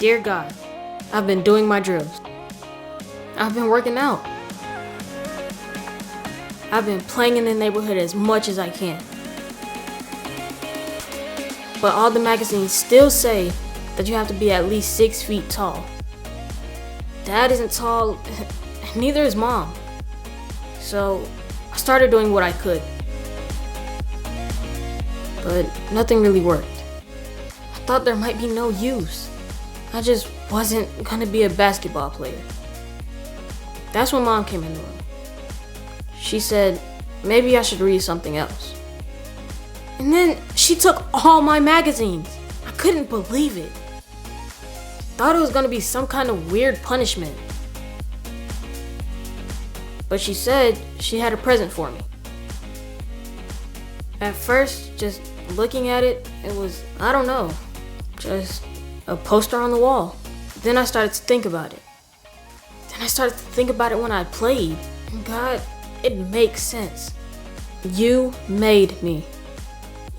Dear God, I've been doing my drills. I've been working out. I've been playing in the neighborhood as much as I can. But all the magazines still say that you have to be at least 6 feet tall. Dad isn't tall, neither is Mom. So I started doing what I could. But nothing really worked. I thought there might be no use. I just wasn't gonna be a basketball player. That's when Mom came in the room. She said, maybe I should read something else. And then she took all my magazines. I couldn't believe it. Thought it was gonna be some kind of weird punishment. But she said she had a present for me. At first, just looking at it, it was, I don't know, just a poster on the wall. Then I started to think about it. Then I started to think about it when I played. And God, it makes sense. You made me.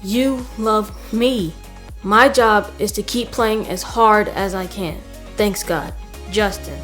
You love me. My job is to keep playing as hard as I can. Thanks God. Justin.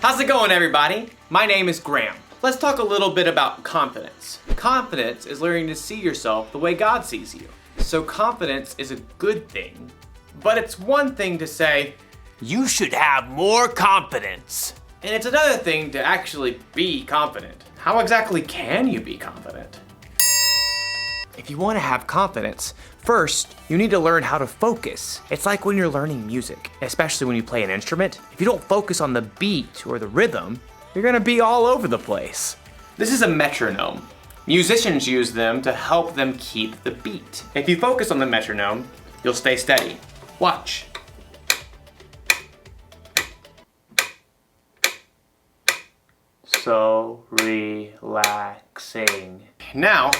How's it going, everybody? My name is Graham. Let's talk a little bit about confidence. Confidence is learning to see yourself the way God sees you. So confidence is a good thing, but it's one thing to say, you should have more confidence. And it's another thing to actually be confident. How exactly can you be confident? If you want to have confidence, first, you need to learn how to focus. It's like when you're learning music, especially when you play an instrument. If you don't focus on the beat or the rhythm, you're gonna be all over the place. This is a metronome. Musicians use them to help them keep the beat. If you focus on the metronome, you'll stay steady. Watch. So relaxing. Now,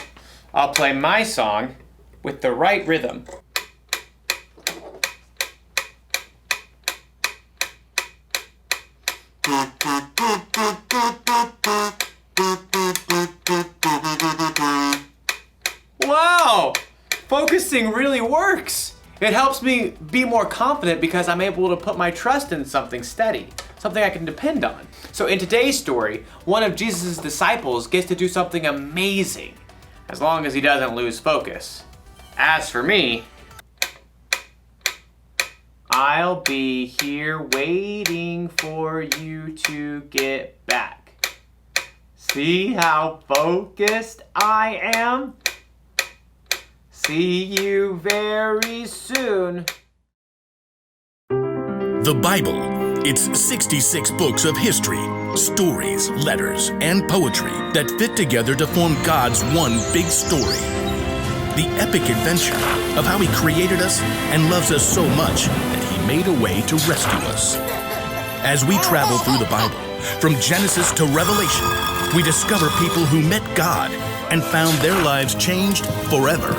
I'll play my song with the right rhythm. Wow! Focusing really works. It helps me be more confident because I'm able to put my trust in something steady. something I can depend on. So in today's story, one of Jesus' disciples gets to do something amazing, as long as he doesn't lose focus. As for me, I'll be here waiting for you to get back. See how focused I am? See you very soon. The Bible. It's 66 books of history, stories, letters, and poetry that fit together to form God's one big story. The epic adventure of how He created us and loves us so much that He made a way to rescue us. As we travel through the Bible, from Genesis to Revelation, we discover people who met God and found their lives changed forever.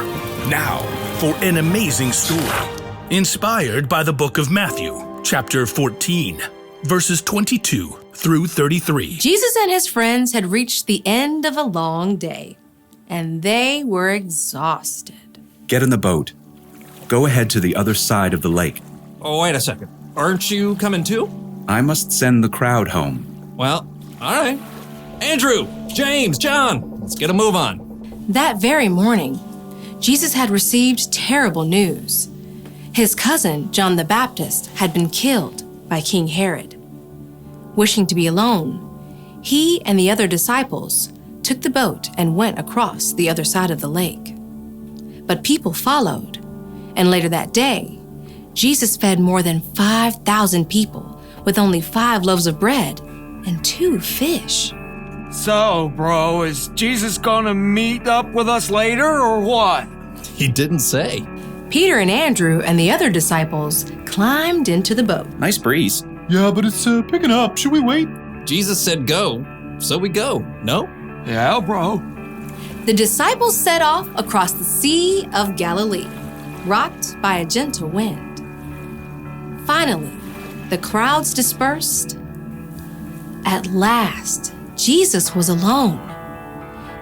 Now, for an amazing story, inspired by the book of Matthew, chapter 14, verses 22 through 33. Jesus and his friends had reached the end of a long day, and they were exhausted. Get in the boat. Go ahead to the other side of the lake. Oh, wait a second. Aren't you coming too? I must send the crowd home. Well, all right. Andrew, James, John, let's get a move on. That very morning, Jesus had received terrible news. His cousin, John the Baptist, had been killed by King Herod. Wishing to be alone, he and the other disciples took the boat and went across the other side of the lake. But people followed, and later that day, Jesus fed more than 5,000 people with only 5 loaves of bread and 2 fish. So, bro, is Jesus gonna meet up with us later or what? He didn't say. Peter and Andrew and the other disciples climbed into the boat. Nice breeze. Yeah, but it's picking up. Should we wait? Jesus said go, so we go, no? Yeah, bro. The disciples set off across the Sea of Galilee, rocked by a gentle wind. Finally, the crowds dispersed. At last, Jesus was alone.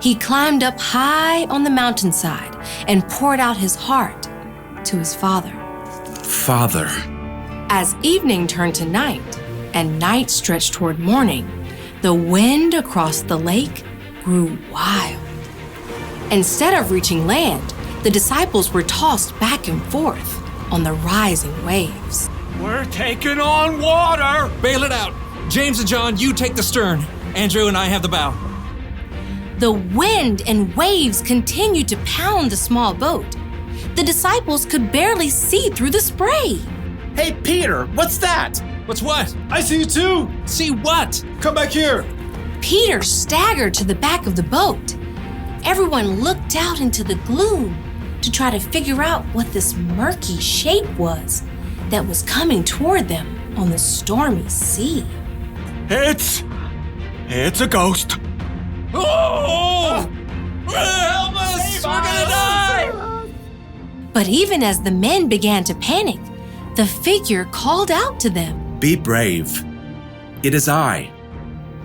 He climbed up high on the mountainside and poured out his heart to his Father. Father. As evening turned to night and night stretched toward morning, the wind across the lake grew wild. Instead of reaching land, the disciples were tossed back and forth on the rising waves. We're taking on water! Bail it out. James and John, you take the stern. Andrew and I have the bow. The wind and waves continued to pound the small boat. The disciples could barely see through the spray. Hey, Peter, what's that? What's what? I see you too. See what? Come back here. Peter staggered to the back of the boat. Everyone looked out into the gloom to try to figure out what this murky shape was that was coming toward them on the stormy sea. It's a ghost. Oh! Help us! We're gonna die! But even as the men began to panic, the figure called out to them. Be brave. It is I.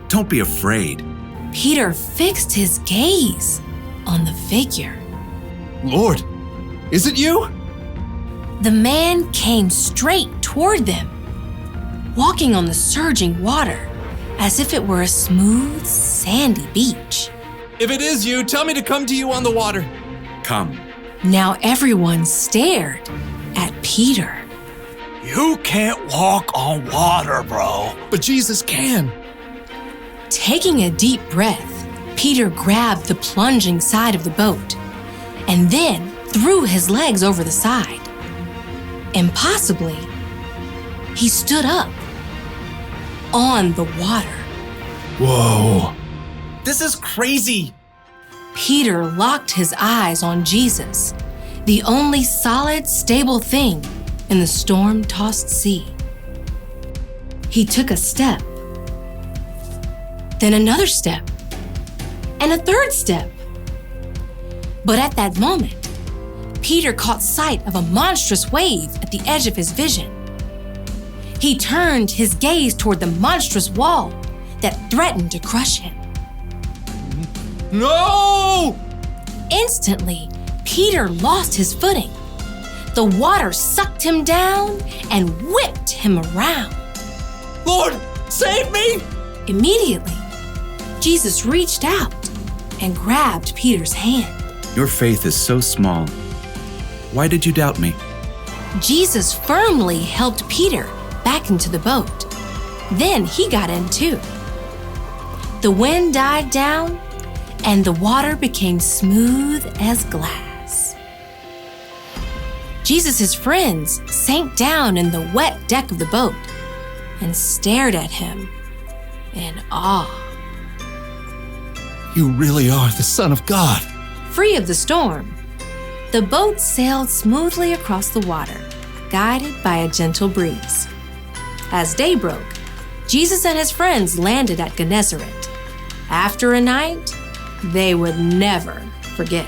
Don't be afraid. Peter fixed his gaze on the figure. Lord, is it you? The man came straight toward them, walking on the surging water as if it were a smooth, sandy beach. If it is you, tell me to come to you on the water. Come. Now everyone stared at Peter. You can't walk on water, bro. But Jesus can. Taking a deep breath, Peter grabbed the plunging side of the boat and then threw his legs over the side. Impossibly, he stood up on the water. Whoa. This is crazy. Peter locked his eyes on Jesus, the only solid, stable thing in the storm-tossed sea. He took a step, then another step, and a third step. But at that moment, Peter caught sight of a monstrous wave at the edge of his vision. He turned his gaze toward the monstrous wall that threatened to crush him. No! Instantly, Peter lost his footing. The water sucked him down and whipped him around. Lord, Save me! Immediately, Jesus reached out and grabbed Peter's hand. Your faith is so small. Why did you doubt me? Jesus firmly helped Peter back into the boat. Then he got in too. The wind died down and the water became smooth as glass. Jesus' friends sank down in the wet deck of the boat and stared at him in awe. You really are the Son of God. Free of the storm, the boat sailed smoothly across the water, guided by a gentle breeze. As day broke, Jesus and his friends landed at Gennesaret. After a night they would never forget.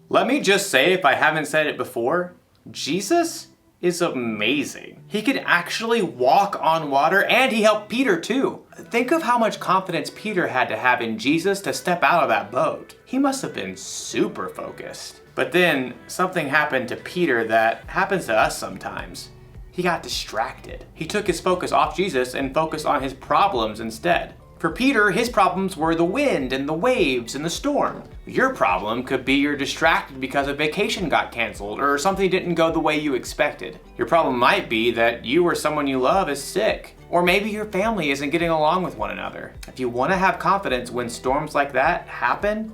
Let me just say, if I haven't said it before, Jesus is amazing. He could actually walk on water, and he helped Peter too. Think of how much confidence Peter had to have in Jesus to step out of that boat. He must have been super focused. But then something happened to Peter that happens to us sometimes. He got distracted. He took his focus off Jesus and focused on his problems instead. For Peter, his problems were the wind and the waves and the storm. Your problem could be you're distracted because a vacation got canceled or something didn't go the way you expected. Your problem might be that you or someone you love is sick, or maybe your family isn't getting along with one another. If you want to have confidence when storms like that happen,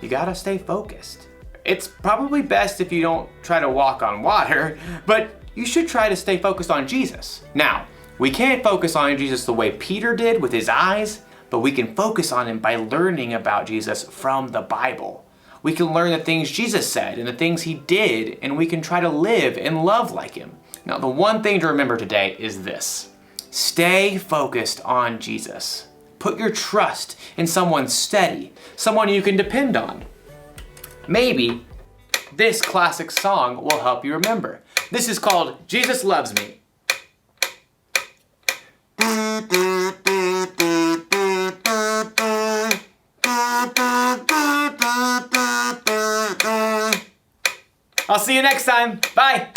you gotta stay focused. It's probably best if you don't try to walk on water, but you should try to stay focused on Jesus. Now, we can't focus on Jesus the way Peter did with his eyes, but we can focus on him by learning about Jesus from the Bible. We can learn the things Jesus said and the things he did, and we can try to live and love like him. Now, the one thing to remember today is this: stay focused on Jesus. Put your trust in someone steady, someone you can depend on. Maybe this classic song will help you remember. This is called Jesus Loves Me. I'll see you next time. Bye.